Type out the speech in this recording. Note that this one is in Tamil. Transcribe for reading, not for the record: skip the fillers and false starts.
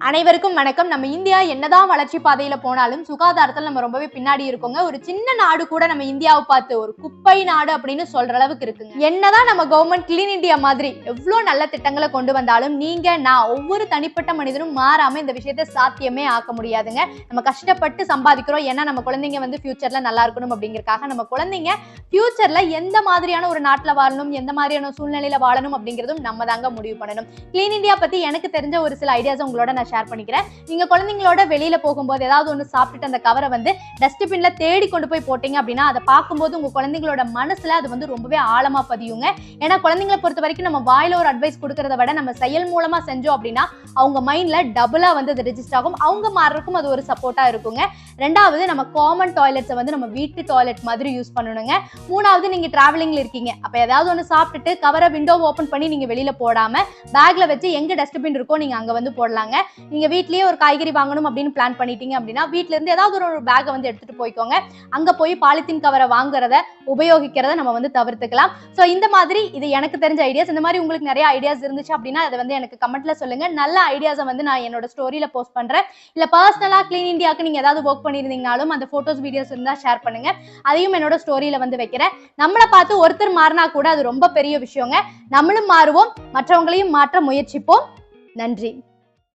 அனைவருக்கும் வணக்கம். நம்ம இந்தியா என்னதான் வளர்ச்சி பாதையில போனாலும் சுகாதாரத்துல நம்ம ரொம்பவே பின்னாடி இருக்கோங்க. ஒரு சின்ன நாடு கூட நம்ம இந்தியாவை பார்த்து ஒரு குப்பை நாடு அப்படின்னு சொல்ற அளவுக்கு இருக்குங்க. என்னதான் நம்ம கவர்மெண்ட் கிளீன் இந்தியா மாதிரி எவ்வளவு நல்ல திட்டங்களை கொண்டு வந்தாலும் நான் ஒவ்வொரு தனிப்பட்ட மனிதனும் மாறாம இந்த விஷயத்தை சாத்தியமே ஆக்க முடியாதுங்க. நம்ம கஷ்டப்பட்டு சம்பாதிக்கிறோம், ஏன்னா நம்ம குழந்தைங்க ஃபியூச்சர்ல நல்லா இருக்கணும் அப்படிங்கறதுக்காக. நம்ம குழந்தைங்க ஃபியூச்சர்ல எந்த மாதிரியான ஒரு நாட்டுல வாழணும், எந்த மாதிரியான சூழ்நிலையில வாழணும் அப்படிங்கிறதும் நம்ம தாங்க முடிவு பண்ணணும். கிளீன் இந்தியா பத்தி எனக்கு தெரிஞ்ச ஒரு சில ஐடியாஸ் உங்களோட நான் ஷேர் பண்ணிக்கிறேன். நீங்க குழந்தைங்களோட வெளியில போகும்போது ஏதாவது ஒன்று சாப்பிட்டுட்டு அந்த கவரை டஸ்ட்பின்ல தேடி கொண்டு போய் போட்டீங்க அப்படின்னா அதை பார்க்கும்போது உங்க குழந்தைங்களோட மனசுல அது ரொம்பவே ஆழமா பதியுங்க. ஏன்னா குழந்தைங்களை பொறுத்த வரைக்கும் நம்ம வாயில ஒரு அட்வைஸ் கொடுக்கறத விட நம்ம செயல் மூலமா செஞ்சோம் அப்படின்னா அவங்க மைண்ட்ல டபுளா அது ரெஜிஸ்டர் ஆகும். அவங்க மாறுறதுக்கும் அது ஒரு சப்போர்ட்டா இருக்குங்க. ரெண்டாவது, நம்ம காமன் டாய்லெட்ஸை நம்ம வீட்டு டாய்லெட் மாதிரி யூஸ் பண்ணணுங்க. மூணாவது, நீங்க டிராவலிங்ல இருக்கீங்க, அப்ப ஏதாவது ஒன்று சாப்பிட்டுட்டு கவரை விண்டோ ஓபன் பண்ணி நீங்க வெளியில போடாம பேக்ல வச்சு எங்க டஸ்ட்பின் இருக்கோ நீங்க அங்க போடலாங்க. நீங்க வீட்லயே ஒரு காய்கறி வாங்கணும் அப்படின்னு பிளான் பண்ணிட்டீங்க அப்படின்னா வீட்ல இருந்து ஏதாவது ஒரு பேக்கை எடுத்துட்டு போய்க்கோங்க. அங்க போய் பாலித்தீன் கவரை வாங்குறத உபயோகிக்கிறத நம்ம தவிர்த்துக்கலாம். சோ இந்த மாதிரி இது எனக்கு தெரிஞ்ச ஐடியாஸ். இந்த மாதிரி உங்களுக்கு நிறைய ஐடியாஸ் இருந்துச்சு அப்படின்னா அதை எனக்கு கமெண்ட்ல சொல்லுங்க. நல்ல ஐடியாஸை நான் என்னோட ஸ்டோரியில போஸ்ட் பண்றேன். இல்ல பர்சனலா கிளீன் இந்தியாவுக்கு நீங்க ஏதாவது ஒர்க் பண்ணிருந்தீங்கனாலும் அந்த போட்டோஸ் வீடியோஸ் இருந்தா ஷேர் பண்ணுங்க. அதையும் என்னோட ஸ்டோரியில வைக்கிறேன். நம்மளை பார்த்து ஒருத்தர் மாறினா கூட அது ரொம்ப பெரிய விஷயங்க. நம்மளும் மாறுவோம், மற்றவங்களையும் மாற்ற முயற்சிப்போம். நன்றி.